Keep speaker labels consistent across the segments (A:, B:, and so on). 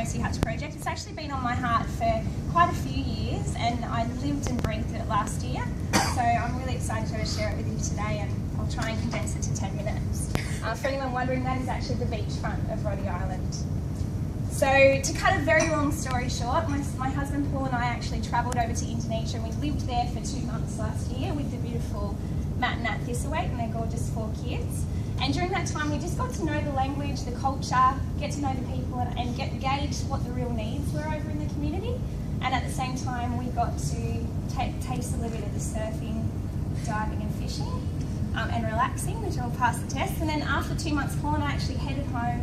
A: Mercy Hutch project. It's actually been on my heart for quite a few years, and I lived and breathed it last year. So I'm really excited to share it with you today, and I'll try and condense it to 10 minutes. For anyone wondering, that is actually the beachfront of Rote Island. So to cut a very long story short, my husband Paul and I actually travelled over to Indonesia, and we lived there for 2 months last year with the beautiful Matt and Nat Thistlethwaite and their gorgeous 4 kids. And during that time we just got to know the language, the culture, get to know the people, and gauge what the real needs were over in the community. And at the same time we got to taste a little bit of the surfing, diving and fishing, and relaxing, which I'll pass the test. And then after 2 months, Paul and I actually headed home,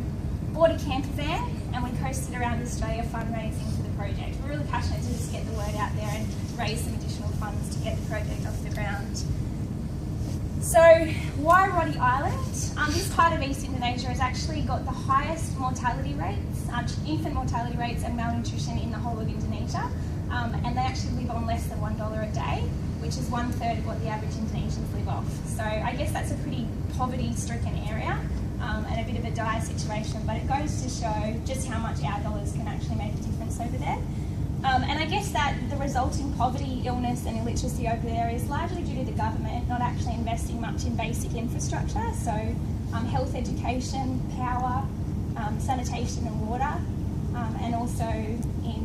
A: bought a camper van, and we coasted around Australia fundraising for the project. We're really passionate to just get the word out there and raise some additional funds to get the project off the ground. So why Rote Island? This part of East Indonesia has actually got the highest mortality rates, infant mortality rates and malnutrition in the whole of Indonesia. And they actually live on less than $1 a day, which is 1/3 of what the average Indonesians live off. So I guess that's a pretty poverty-stricken area and a bit of a dire situation, but it goes to show just how much our dollars can actually make a difference over there. And I guess that the resulting poverty, illness and illiteracy over there is largely due to the government not actually investing much in basic infrastructure, so health education, power, sanitation and water, and also in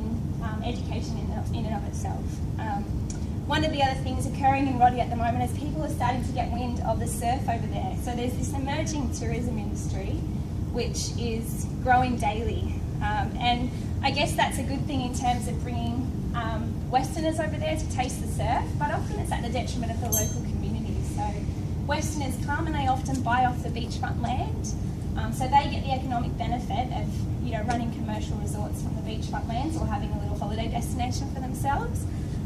A: education in and of itself. One of the other things occurring in Rote at the moment is people are starting to get wind of the surf over there. So there's this emerging tourism industry which is growing daily. And I guess that's a good thing in terms of bringing Westerners over there to taste the surf, but often it's at the detriment of the local community. So Westerners come and they often buy off the beachfront land, so they get the economic benefit of running commercial resorts from the beachfront lands or having a little holiday destination for themselves.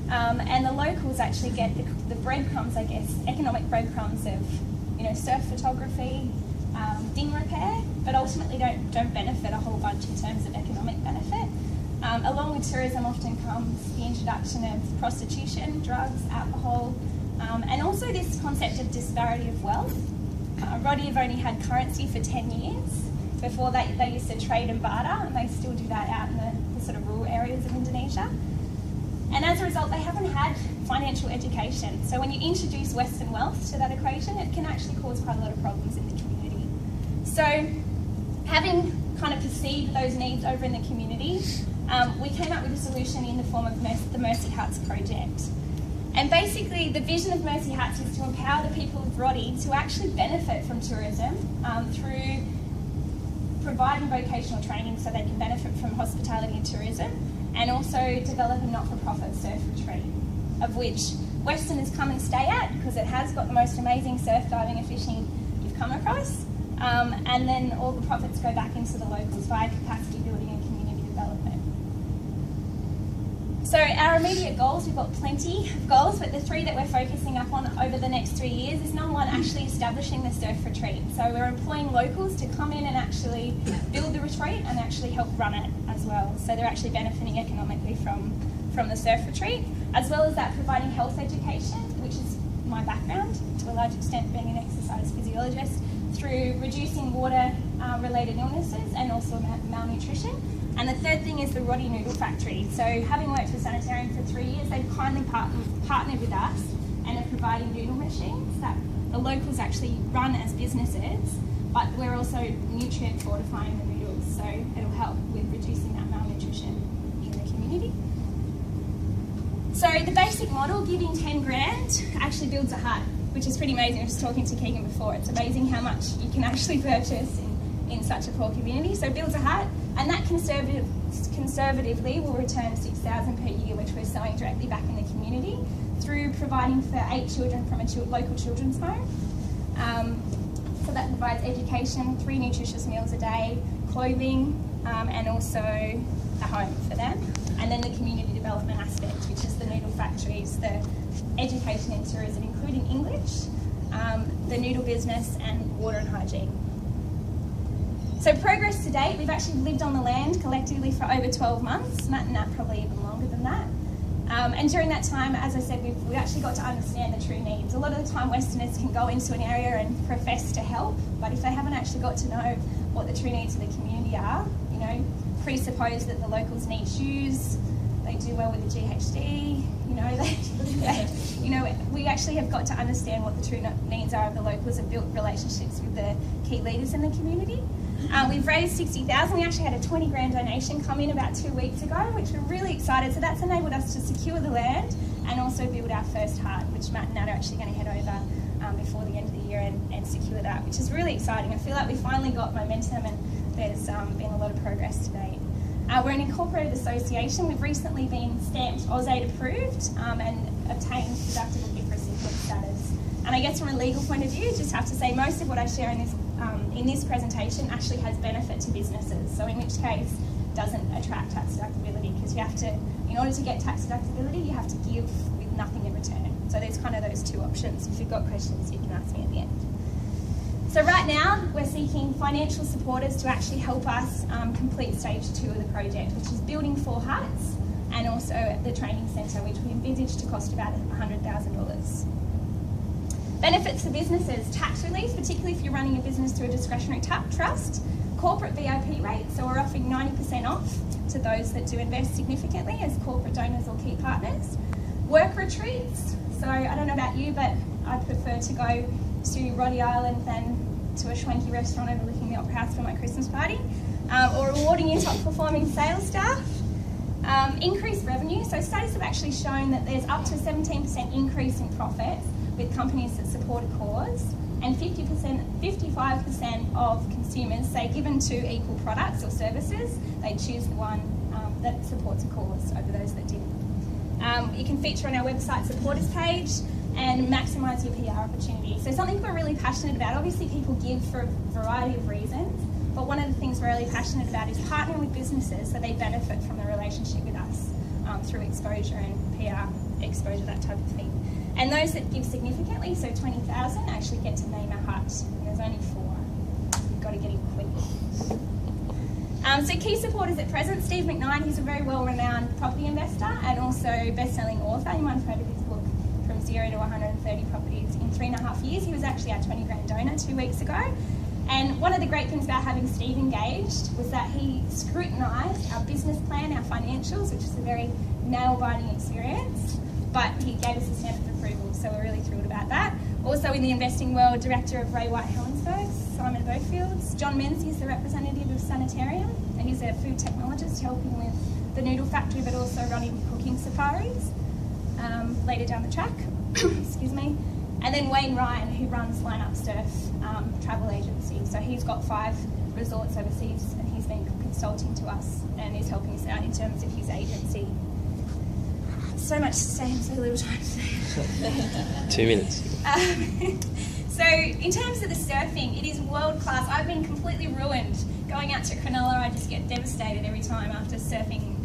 A: And the locals actually get the breadcrumbs, I guess, economic breadcrumbs of surf photography, ding repair, but ultimately don't benefit a whole bunch in terms of economic benefit. Along with tourism often comes the introduction of prostitution, drugs, alcohol, and also this concept of disparity of wealth. Rote have only had currency for 10 years. Before they used to trade and barter, and they still do that out in the sort of rural areas of Indonesia. And as a result, they haven't had financial education. So when you introduce Western wealth to that equation, it can actually cause quite a lot of problems in the community. So having kind of perceived those needs over in the community, we came up with a solution in the form of the Mercy Huts project. And basically the vision of Mercy Huts is to empower the people of Rote to actually benefit from tourism through providing vocational training so they can benefit from hospitality and tourism, and also develop a not-for-profit surf retreat, of which Westerners come and stay at because it has got the most amazing surf diving and fishing you've come across, and then all the profits go back into the locals via capacity building and community development. So our immediate goals, we've got plenty of goals, but the 3 that we're focusing up on over the next 3 years is number 1, actually establishing the surf retreat. So we're employing locals to come in and actually build the retreat and actually help run it as well. So they're actually benefiting economically from the surf retreat, as well as that providing health education, which is my background to a large extent, being an exercise physiologist, through reducing water related illnesses and also malnutrition. And the third thing is the Rote Noodle Factory. So having worked for Sanitarium for 3 years, they've kindly partnered with us and are providing noodle machines that the locals actually run as businesses, but we're also nutrient fortifying the noodles, so it'll help with reducing that malnutrition in the community. So the basic model, giving 10 grand, actually builds a hut, which is pretty amazing. I was just talking to Keegan before. It's amazing how much you can actually purchase in such a poor community. So builds a hut, and that conservatively will return $6,000 per year, which we're selling directly back in the community through providing for 8 children from a local children's home. So that provides education, 3 nutritious meals a day, clothing, and also a home for them. And then the community development aspect, which is the noodle factories, the education and tourism, including English, the noodle business, and water and hygiene. So progress to date, we've actually lived on the land collectively for over 12 months, Matt and Nat probably even longer than that. And during that time, as I said, we actually got to understand the true needs. A lot of the time Westerners can go into an area and profess to help, but if they haven't actually got to know what the true needs of the community are, suppose that the locals need shoes, they do well with the GHD, we actually have got to understand what the true needs are of the locals and built relationships with the key leaders in the community. We've raised 60,000. We actually had a 20 grand donation come in about 2 weeks ago, which we're really excited. So that's enabled us to secure the land and also build our first hut, which Matt and Nat are actually going to head over before the end of the year and secure that, which is really exciting. I feel like we finally got momentum and there's been a lot of progress to date. We're an incorporated association. We've recently been stamped AusAid approved and obtained deductible gift recipient status. And I guess from a legal point of view, just have to say most of what I share in this presentation actually has benefit to businesses. So in which case, doesn't attract tax deductibility, because you have to, in order to get tax deductibility, you have to give with nothing in return. So there's kind of those two options. If you've got questions, you can ask me at the end. So right now, we're seeking financial supporters to actually help us complete stage 2 of the project, which is building 4 huts and also the training centre, which we envisage to cost about $100,000. Benefits for businesses: tax relief, particularly if you're running a business through a discretionary trust. Corporate VIP rates, so we're offering 90% off to those that do invest significantly as corporate donors or key partners. Work retreats, so I don't know about you, but I prefer to go to Rote Island than to a schwanky restaurant overlooking the Opera House for my Christmas party, or rewarding your top performing sales staff. Increased revenue, so studies have actually shown that there's up to a 17% increase in profits with companies that support a cause, and 55% of consumers say given 2 equal products or services, they choose the one that supports a cause over those that didn't. You can feature on our website supporters page and maximise your PR opportunity. So something we're really passionate about, obviously people give for a variety of reasons, but one of the things we're really passionate about is partnering with businesses so they benefit from the relationship with us through exposure and PR exposure, that type of thing. And those that give significantly, so 20,000, actually get to name a hut. And there's only 4. You've got to get in quick. So key supporters at present: Steve McKnight, he's a very well-renowned property investor and also best-selling author. You might have heard of his book, From 0 to 130 Properties in 3.5 years. He was actually our 20 grand donor 2 weeks ago. And one of the great things about having Steve engaged was that he scrutinised our business plan, our financials, which is a very nail-biting experience, but he gave us a stamp of approval, so we're really thrilled about that. Also in the investing world, Director of Ray White Helensburg, Simon Bofields. John Menzies, the representative of Sanitarium, and he's a food technologist helping with the noodle factory, but also running cooking safaris later down the track. Excuse me. And then Wayne Ryan, who runs Line Up Surf travel agency. So he's got 5 resorts overseas, and he's been consulting to us and is helping us out in terms of his agency. So much to say and so little time to say.
B: 2 minutes.
A: So in terms of the surfing, it is world class. I've been completely ruined going out to Cronulla. I just get devastated every time after surfing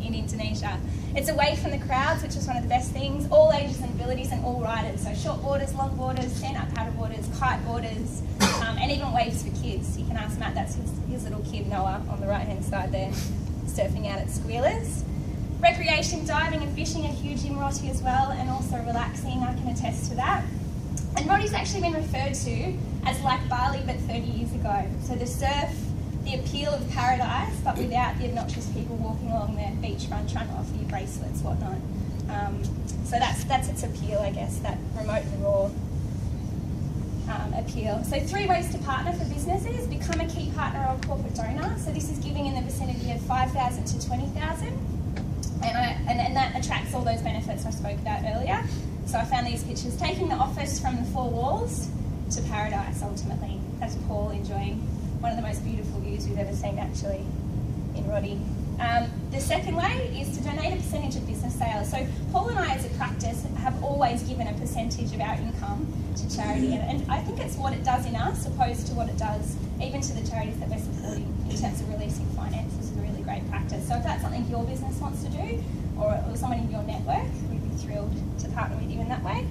A: in Indonesia. It's away from the crowds, which is one of the best things. All ages and abilities and all riders. So short boarders, long boarders, stand-up paddle boarders, kite boarders, and even waves for kids. You can ask Matt, that's his little kid Noah on the right-hand side there, surfing out at Squealers. Recreation, diving and fishing are huge in Rote as well, and also relaxing, I can attest to that. And Rote's actually been referred to as like Bali but 30 years ago. So the surf, the appeal of paradise, but without the obnoxious people walking along the beachfront trying to offer you bracelets, whatnot. So that's its appeal, I guess, that remote and raw appeal. So 3 ways to partner for businesses: become a key partner or corporate donor. So this is giving in the vicinity of 5,000 to 20,000. And that attracts all those benefits I spoke about earlier. So I found these pictures, taking the office from the 4 walls to paradise, ultimately. That's Paul enjoying one of the most beautiful views we've ever seen, actually, in Rote. The second way is to donate a percentage of business sales. So Paul and I, as a practice, have always given a percentage of our income to charity. And I think it's what it does in us, opposed to what it does even to the charities that we're supporting in terms of releasing finances. Is a really great practice. So if that's something your business wants to do, or someone in your network, we'd be thrilled to partner with you in that way.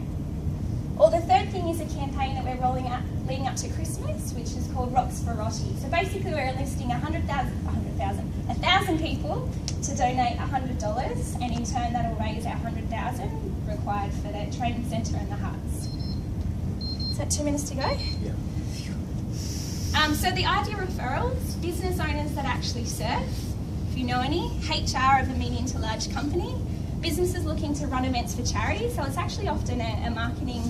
A: Or the third thing is a campaign that we're rolling out leading up to Christmas, which is called Rocks for Rote. So basically we're enlisting 1,000 people to donate $100, and in turn that'll raise our 100,000 required for the training centre and the huts. Is that 2 minutes to go?
B: Yeah.
A: So the idea referrals, business owners that actually surf, if you know any, HR of a medium to large company, businesses looking to run events for charity. So it's actually often a marketing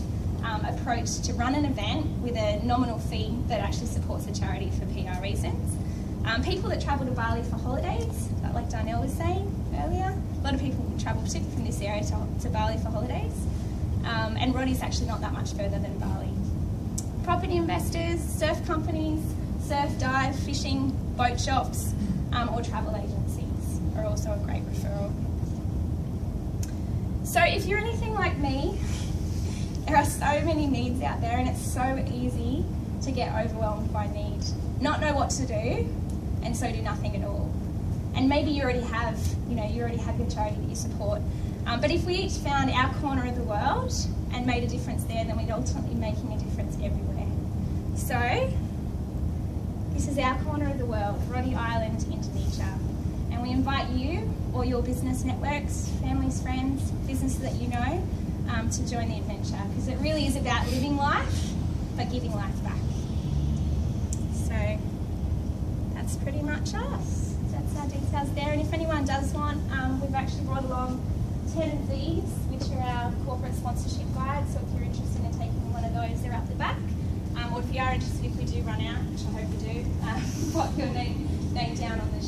A: approach to run an event with a nominal fee that actually supports the charity for PR reasons. People that travel to Bali for holidays, like Darnell was saying earlier. A lot of people travel, particularly from this area, to Bali for holidays. And Rote's actually not that much further than Bali. Property investors, surf companies, surf, dive, fishing, boat shops, or travel agencies are also a great referral. So if you're anything like me, there are so many needs out there, and it's so easy to get overwhelmed by need. Not know what to do, and so do nothing at all. And maybe you already have your charity that you support. But if we each found our corner of the world and made a difference there, then we'd ultimately be making a difference everywhere. So this is our corner of the world, Rote Island, Indonesia. And we invite you or your business networks, families, friends, businesses that you know, to join the adventure, because it really is about living life, but giving life back. So that's pretty much us. That's our details there. And if anyone does want, we've actually brought along 10 of these, which are our corporate sponsorship guides. So if you're interested in taking one of those, they're up the back. Or if you are interested, if we do run out, which I hope we do, pop your name down on the